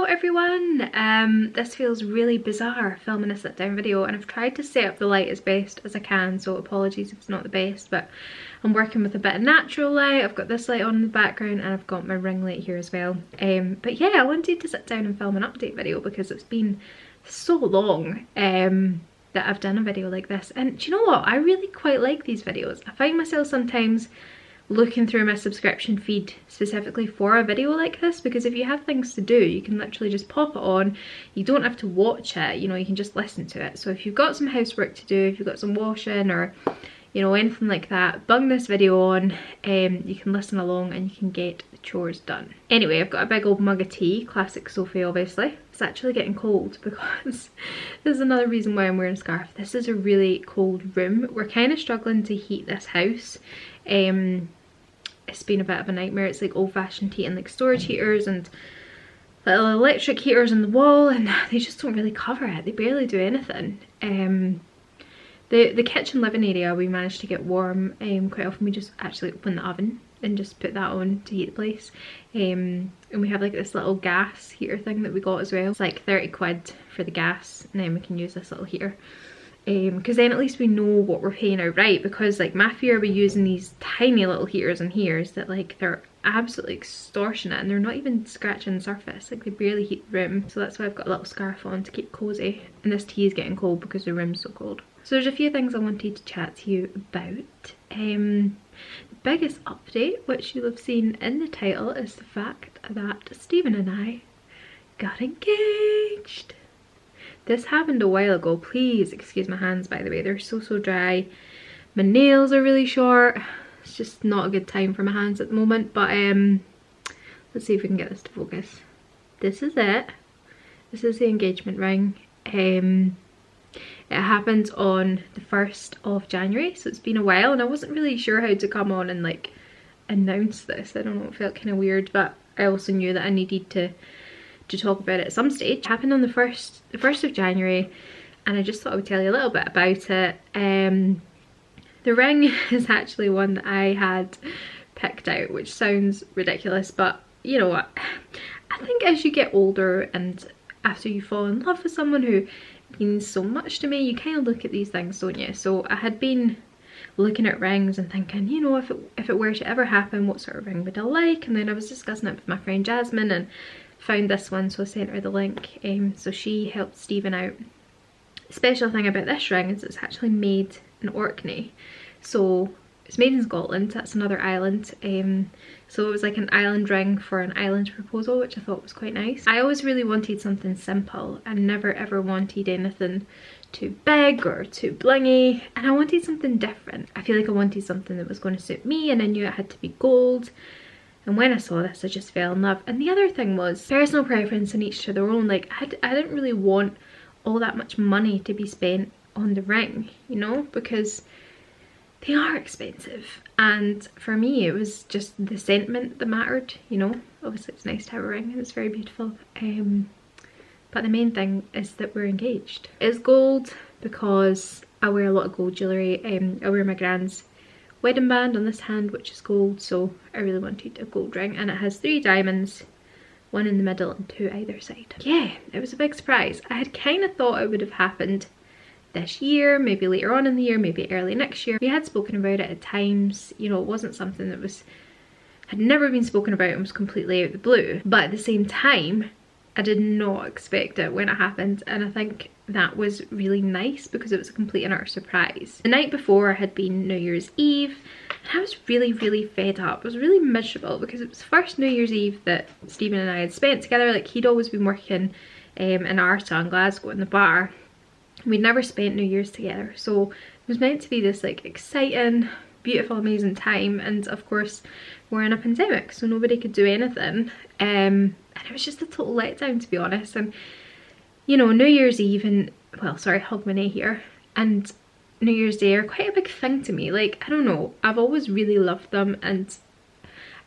everyone. This feels really bizarre filming a sit down video, and I've tried to set up the light as best as I can, so apologies if it's not the best, but I'm working with a bit of natural light. I've got this light on in the background and I've got my ring light here as well. But yeah, I wanted to sit down and film an update video because it's been so long that I've done a video like this, and do you know what, I really quite like these videos. I find myself sometimes looking through my subscription feed specifically for a video like this, because if you have things to do, you can literally just pop it on. You don't have to watch it, you know, you can just listen to it. So if you've got some housework to do, if you've got some washing or, you know, anything like that, bung this video on, you can listen along and you can get the chores done. Anyway, I've got a big old mug of tea, classic Sophie obviously. It's actually getting cold because this is another reason why I'm wearing a scarf. This is a really cold room. We're kind of struggling to heat this house. It's been a bit of a nightmare. It's like old-fashioned heating, like storage heaters and little electric heaters on the wall, and they just don't really cover it. They barely do anything. The kitchen living area we managed to get warm quite often. We just actually open the oven and just put that on to heat the place. And we have like this little gas heater thing that we got as well. It's like 30 quid for the gas, and then we can use this little heater. Because then at least we know what we're paying outright, because like my fear of using these tiny little heaters in here is that like they're absolutely extortionate and they're not even scratching the surface, like they barely heat the room. So that's why I've got a little scarf on to keep cozy, and this tea is getting cold because the room's so cold. So there's a few things I wanted to chat to you about. The biggest update, which you'll have seen in the title, is the fact that Stephen and I got engaged. This happened a while ago. Please excuse my hands, by the way, they're so dry. My nails are really short. It's just not a good time for my hands at the moment, but let's see if we can get this to focus. This is it. This is the engagement ring. It happened on the 1st of January, so it's been a while, and I wasn't really sure how to come on and like announce this. I don't know, it felt kind of weird, but I also knew that I needed to talk about it at some stage. It happened on the 1st of January, and I just thought I would tell you a little bit about it. The ring is actually one that I had picked out, which sounds ridiculous, but you know what, I think as you get older and after you fall in love with someone who means so much to me, you kind of look at these things, don't you? So I had been looking at rings and thinking, you know, if it were to ever happen, what sort of ring would I like? And then I was discussing it with my friend Jasmine and found this one, so I sent her the link. So she helped Stephen out. The special thing about this ring is it's actually made in Orkney, so it's made in Scotland. That's another island. So it was like an island ring for an island proposal, which I thought was quite nice. I always really wanted something simple. I never ever wanted anything too big or too blingy, and I wanted something different. I feel like I wanted something that was going to suit me, and I knew it had to be gold. And when I saw this, I just fell in love. And the other thing was personal preference, and each to their own. Like I didn't really want all that much money to be spent on the ring, you know, because they are expensive. And for me, it was just the sentiment that mattered, you know. Obviously it's nice to have a ring and it's very beautiful. But the main thing is that we're engaged. It's gold because I wear a lot of gold jewellery. I wear my grand's wedding band on this hand, which is gold, so I really wanted a gold ring, and it has 3 diamonds, 1 in the middle and 2 either side. Yeah, it was a big surprise. I had kind of thought it would have happened this year, maybe later on in the year, maybe early next year. We had spoken about it at times, you know, it wasn't something that had never been spoken about and was completely out of the blue, but at the same time I did not expect it when it happened, and I think that was really nice because it was a complete and utter surprise. The night before had been New Year's Eve, and I was really fed up. I was really miserable because it was the first New Year's Eve that Stephen and I had spent together. Like, he'd always been working in Arta in Glasgow in the bar. We'd never spent New Year's together, so it was meant to be this like exciting, beautiful, amazing time, and of course we're in a pandemic, so nobody could do anything. And it was just a total letdown, to be honest. And you know, New Year's Eve and, well, sorry, Hogmanay here, and New Year's Day are quite a big thing to me. Like, I don't know, I've always really loved them and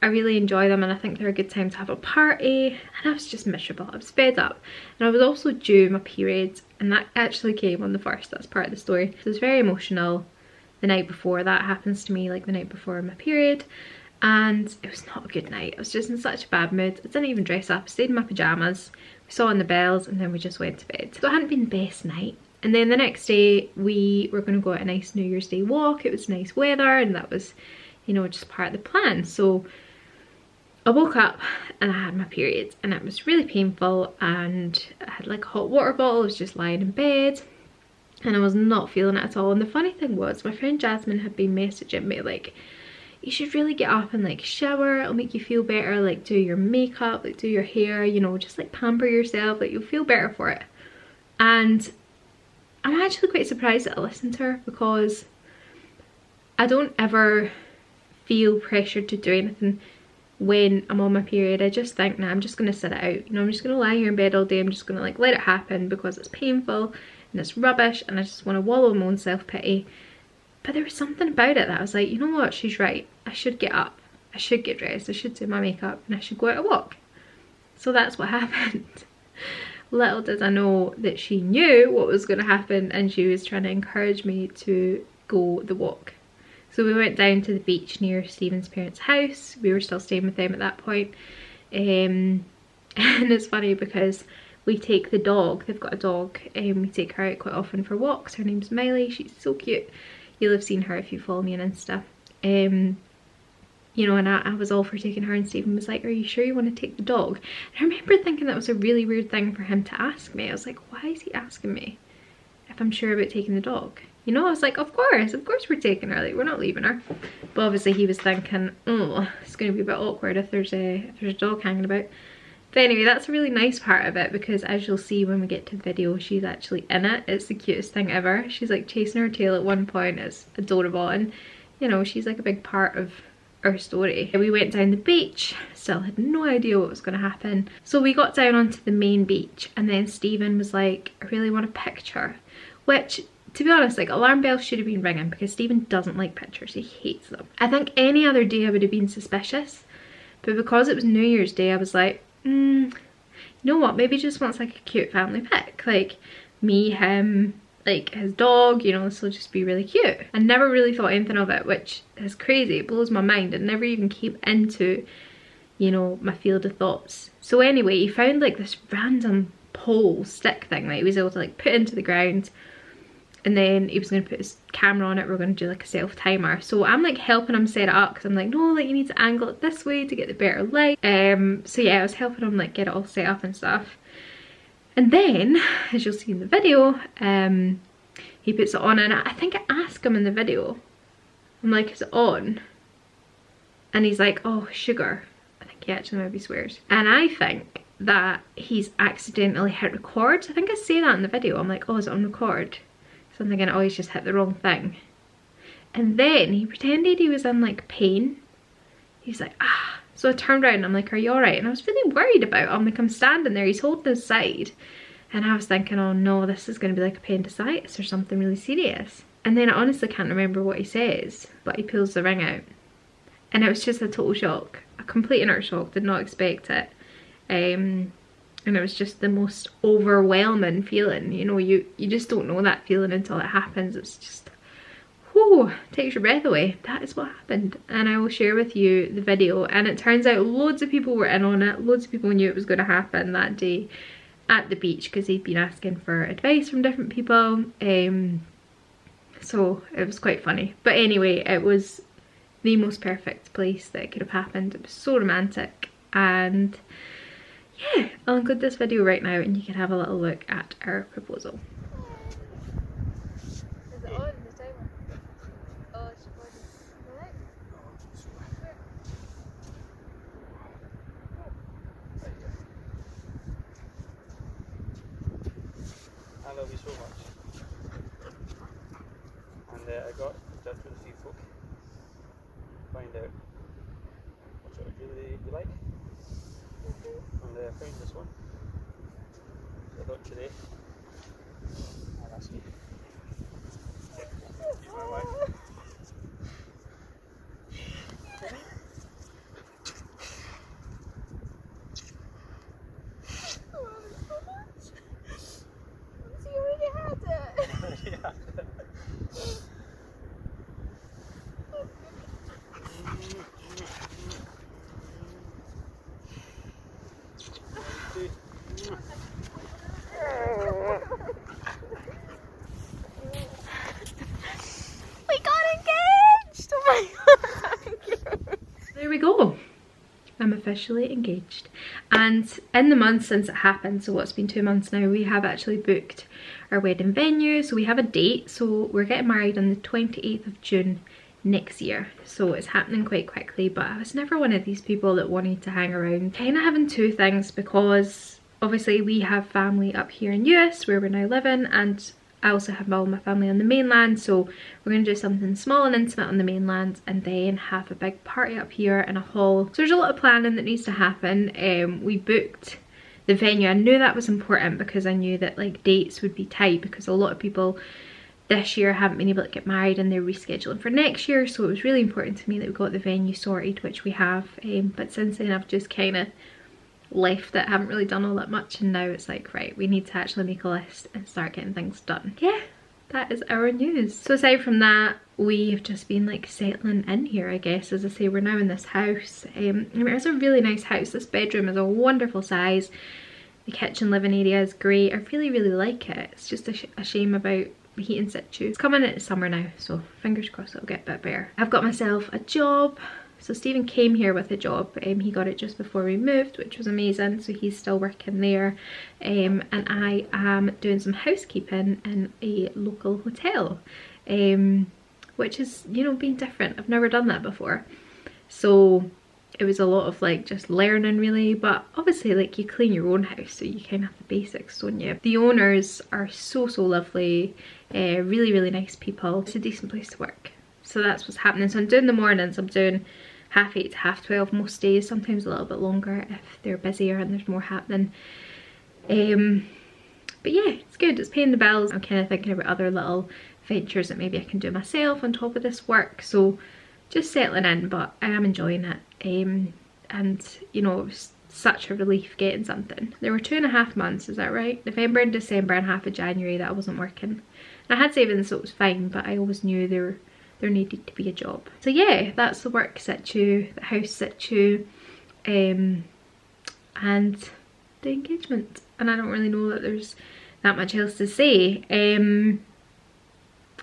I really enjoy them, and I think they're a good time to have a party. And I was just miserable, I was fed up, and I was also due my period, and that actually came on the 1st. That's part of the story. So it was very emotional the night before. That happens to me like the night before my period, and it was not a good night. I was just in such a bad mood. I didn't even dress up. I stayed in my pyjamas. We saw in the bells and then we just went to bed. So it hadn't been the best night. And then the next day we were going to go on a nice New Year's Day walk. It was nice weather and that was, you know, just part of the plan. So I woke up and I had my period and it was really painful, and I had like a hot water bottle. I was just lying in bed and I was not feeling it at all. And the funny thing was, my friend Jasmine had been messaging me like, you should really get up and like shower, it'll make you feel better, like do your makeup, like do your hair, you know, just like pamper yourself, like you'll feel better for it. And I'm actually quite surprised that I listened to her, because I don't ever feel pressured to do anything when I'm on my period. I just think, nah, I'm just going to sit it out, you know, I'm just going to lie here in bed all day, I'm just going to like let it happen because it's painful and it's rubbish and I just want to wallow in my own self-pity. But there was something about it that I was like, you know what, she's right, I should get up, I should get dressed, I should do my makeup and I should go out a walk. So that's what happened. Little did I know that she knew what was going to happen and she was trying to encourage me to go the walk. So we went down to the beach near Stephen's parents' house. We were still staying with them at that point. And it's funny because we take the dog, they've got a dog, and we take her out quite often for walks. Her name's Miley, she's so cute. You'll have seen her if you follow me on Insta. You know, and I was all for taking her, and Stephen was like, are you sure you want to take the dog? And I remember thinking that was a really weird thing for him to ask me. I was like, why is he asking me if I'm sure about taking the dog? You know, I was like, of course we're taking her, like we're not leaving her. But obviously he was thinking, oh, it's going to be a bit awkward if there's a dog hanging about. But anyway, that's a really nice part of it, because as you'll see when we get to the video, she's actually in it. It's the cutest thing ever. She's like chasing her tail at one point. It's adorable, and you know, she's like a big part of our story. We went down the beach, still had no idea what was going to happen. So we got down onto the main beach, and then Stephen was like, I really want a picture. Which, to be honest, like alarm bells should have been ringing, because Stephen doesn't like pictures, he hates them. I think any other day I would have been suspicious, but because it was New Year's Day, I was like, you know what, maybe he just wants like a cute family pic, like me, him, like his dog, you know, this will just be really cute. I never really thought anything of it, which is crazy, it blows my mind. It never even came into, you know, my field of thoughts. So anyway, he found like this random pole stick thing that he was able to like put into the ground, and then he was going to put his camera on it. We're going to do like a self timer. So I'm like helping him set it up, because I'm like, no, like you need to angle it this way to get the better light. So yeah, I was helping him like get it all set up and stuff. And then, as you'll see in the video, he puts it on, and I think I asked him in the video, I'm like, is it on? And he's like, oh, sugar. I think he actually maybe swears. And I think that he's accidentally hit record. I think I say that in the video. I'm like, oh, is it on record? So I'm thinking, oh, he's just hit the wrong thing. And then he pretended he was in like pain. He's like, ah. So I turned around and I'm like, are you alright? And I was really worried about him. Like, I'm standing there, he's holding his side. And I was thinking, oh no, this is going to be like appendicitis or something really serious. And then I honestly can't remember what he says, but he pulls the ring out. And it was just a total shock. A complete and utter shock, did not expect it. And it was just the most overwhelming feeling. You know, you just don't know that feeling until it happens. It's just, whew, takes your breath away. That is what happened. And I will share with you the video. And it turns out loads of people were in on it. Loads of people knew it was going to happen that day at the beach, because he'd been asking for advice from different people. So it was quite funny. But anyway, it was the most perfect place that it could have happened. It was so romantic. And yeah, I'll include this video right now and you can have a little look at our proposal. Is it on the timer? Oh, it's recording. Right? I love you so much. And I got in touch with a few folk. Find out what sort of jewellery you like. And I found this one. So I thought today I'll ask you. You're my wife. Yeah. officially engaged. And in the month since it happened, so what's been 2 months now, we have actually booked our wedding venue. So we have a date, so we're getting married on the 28th of June next year, so it's happening quite quickly. But I was never one of these people that wanted to hang around, kind of having two things, because obviously we have family up here in US where we're now living, and I also have all my family on the mainland, so we're going to do something small and intimate on the mainland and then have a big party up here in a hall. So there's a lot of planning that needs to happen. We booked the venue. I knew that was important because I knew that like dates would be tight, because a lot of people this year haven't been able to get married and they're rescheduling for next year, so it was really important to me that we got the venue sorted, which we have. But since then I've just kind of left it, haven't really done all that much, and now it's like, right, we need to actually make a list and start getting things done. Yeah, that is our news. So aside from that, we've just been like settling in here, I guess. As I say, we're now in this house. I mean, it's a really nice house. This bedroom is a wonderful size. The kitchen living area is great. I really like it. It's just a shame about the heat in situ. It's coming into summer now, so fingers crossed it'll get a bit better. I've got myself a job. So Stephen came here with a job. He got it just before we moved, which was amazing, so he's still working there. And I am doing some housekeeping in a local hotel, which is, you know, being different. I've never done that before, so it was a lot of like just learning really. But obviously like you clean your own house, so you kind of have the basics, don't you? The owners are so lovely, really nice people. It's a decent place to work, so that's what's happening. So I'm doing the mornings. I'm doing 8:30 to 12:30 most days, sometimes a little bit longer if they're busier and there's more happening. But yeah, it's good, it's paying the bills. I'm kind of thinking about other little ventures that maybe I can do myself on top of this work, so just settling in, but I am enjoying it. And you know, it was such a relief getting something. There were 2.5 months, is that right? November and December and half of January that I wasn't working. And I had savings, so it was fine, but I always knew there needed to be a job. So yeah, that's the work situ, the house situ, and the engagement. And I don't really know that there's that much else to say.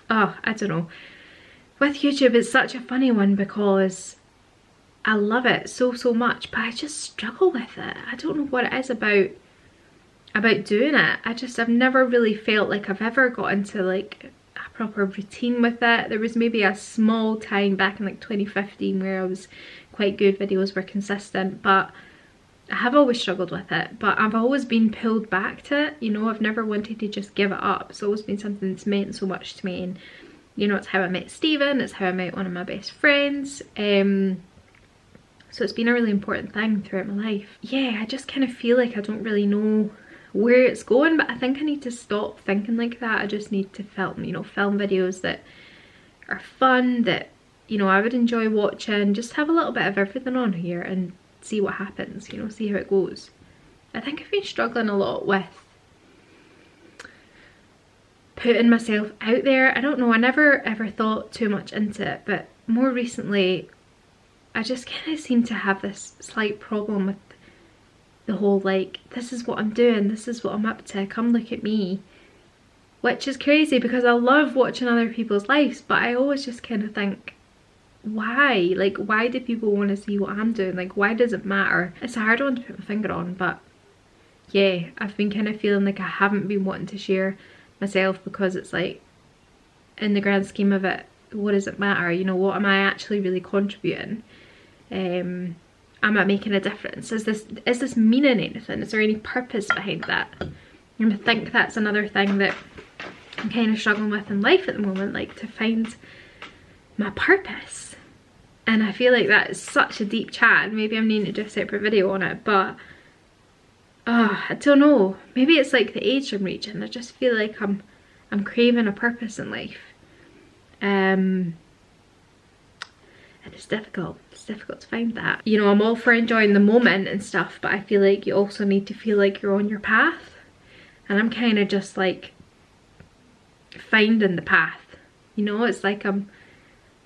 Oh, I don't know. With YouTube, it's such a funny one because I love it so much, but I just struggle with it. I don't know what it is about doing it. I've never really felt like I've ever got into like a proper routine with it. There was maybe a small time back in like 2015 where I was quite good, videos were consistent, but I have always struggled with it. But I've always been pulled back to it, you know. I've never wanted to just give it up. It's always been something that's meant so much to me, and you know, it's how I met Stephen, it's how I met one of my best friends. So it's been a really important thing throughout my life. Yeah, I just kind of feel like I don't really know where it's going, but I think I need to stop thinking like that. I just need to film, you know, film videos that are fun, that, you know, I would enjoy watching, just have a little bit of everything on here and see what happens, you know, see how it goes. I think I've been struggling a lot with putting myself out there. I don't know, I never ever thought too much into it, but more recently I just kind of seem to have this slight problem with the whole like, this is what I'm doing, this is what I'm up to, come look at me. Which is crazy because I love watching other people's lives, but I always just kind of think, why? Like, why do people want to see what I'm doing? Like, why does it matter? It's a hard one to put my finger on, but yeah, I've been kind of feeling like I haven't been wanting to share myself because it's like, in the grand scheme of it, what does it matter? You know, what am I actually really contributing? Am I making a difference? Is this meaning anything? Is there any purpose behind that? And I think that's another thing that I'm kind of struggling with in life at the moment, like to find my purpose. And I feel like that is such a deep chat. Maybe I'm needing to do a separate video on it, but I don't know. Maybe it's like the age I'm reaching. I just feel like I'm craving a purpose in life. And it's difficult. It's difficult to find that. You know, I'm all for enjoying the moment and stuff, but I feel like you also need to feel like you're on your path. And I'm kind of just like finding the path. You know, it's like I'm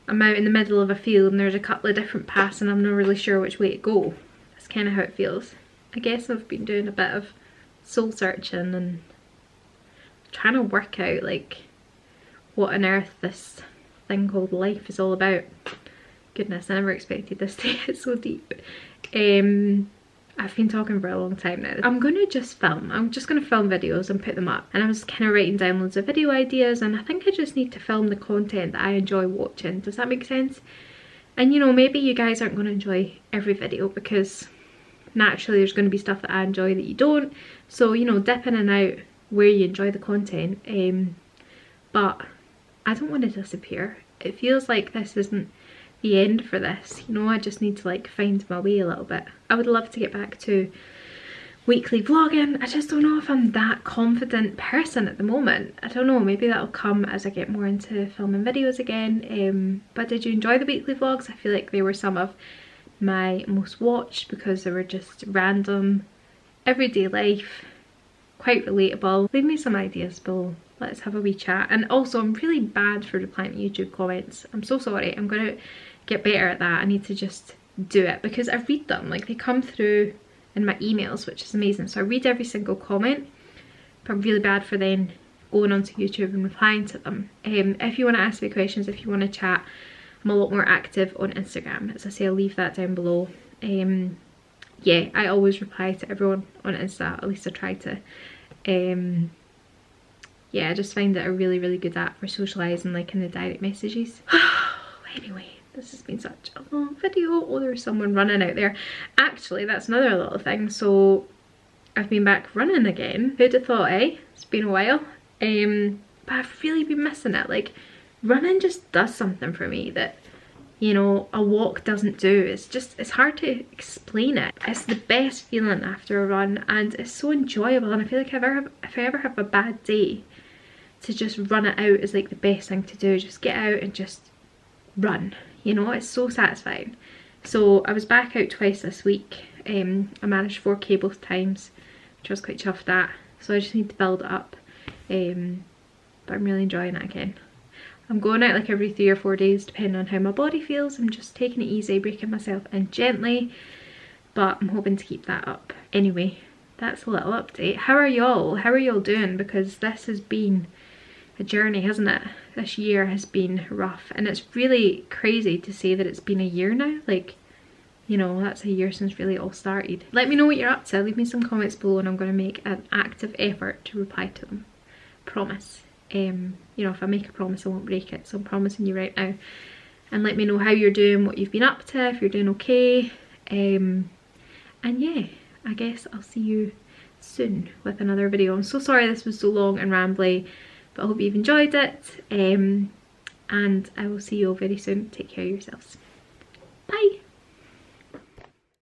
out in the middle of a field and there's a couple of different paths and I'm not really sure which way to go. That's kind of how it feels. I guess I've been doing a bit of soul searching and trying to work out like what on earth this thing called life is all about. Goodness, I never expected this to get so deep. I've been talking for a long time now. I'm gonna just film. I'm just gonna film videos and put them up. And I was kind of writing down loads of video ideas, and I think I just need to film the content that I enjoy watching. Does that make sense? And you know, maybe you guys aren't gonna enjoy every video because naturally there's gonna be stuff that I enjoy that you don't. So, you know, dip in and out where you enjoy the content. But I don't want to disappear. It feels like this isn't the end for this, you know. I just need to like find my way a little bit. I would love to get back to weekly vlogging. I just don't know if I'm that confident person at the moment. I don't know, maybe that'll come as I get more into filming videos again. But did you enjoy the weekly vlogs? I feel like they were some of my most watched because they were just random, everyday life, quite relatable. Leave me some ideas below. Let's have a wee chat. And also, I'm really bad for replying to YouTube comments. I'm so sorry. I'm gonna get better at that. I need to just do it because I read them. Like, they come through in my emails, which is amazing. So I read every single comment, but I'm really bad for then going onto YouTube and replying to them. If you want to ask me questions, if you want to chat, I'm a lot more active on Instagram. As I say, I'll leave that down below. Yeah, I always reply to everyone on Insta. At least I try to. Yeah, I just find it a really, really good app for socialising, like in the direct messages. Anyway, this has been such a long video. Oh, there's someone running out there. Actually, that's another little thing. So I've been back running again. Who'd have thought, eh? It's been a while. But I've really been missing it. Like, running just does something for me that, you know, a walk doesn't do. It's hard to explain it. It's the best feeling after a run, and it's so enjoyable. And I feel like if I ever have a bad day, to just run it out is like the best thing to do. Just get out and just run, you know. It's so satisfying. So I was back out twice this week. I managed 4K both times, which I was quite chuffed at. So I just need to build it up. But I'm really enjoying it again. I'm going out like every 3 or 4 days depending on how my body feels. I'm just taking it easy, breaking myself in gently, but I'm hoping to keep that up. Anyway, that's a little update. How are y'all? How are y'all doing? Because this has been a journey, hasn't it? This year has been rough, and it's really crazy to say that it's been a year now. Like, you know, that's a year since really it all started. Let me know what you're up to. Leave me some comments below and I'm going to make an active effort to reply to them. Promise. You know, if I make a promise I won't break it, so I'm promising you right now. And let me know how you're doing, what you've been up to, if you're doing okay. And yeah, I guess I'll see you soon with another video. I'm so sorry this was so long and rambly, but I hope you've enjoyed it. And I will see you all very soon. Take care of yourselves. Bye.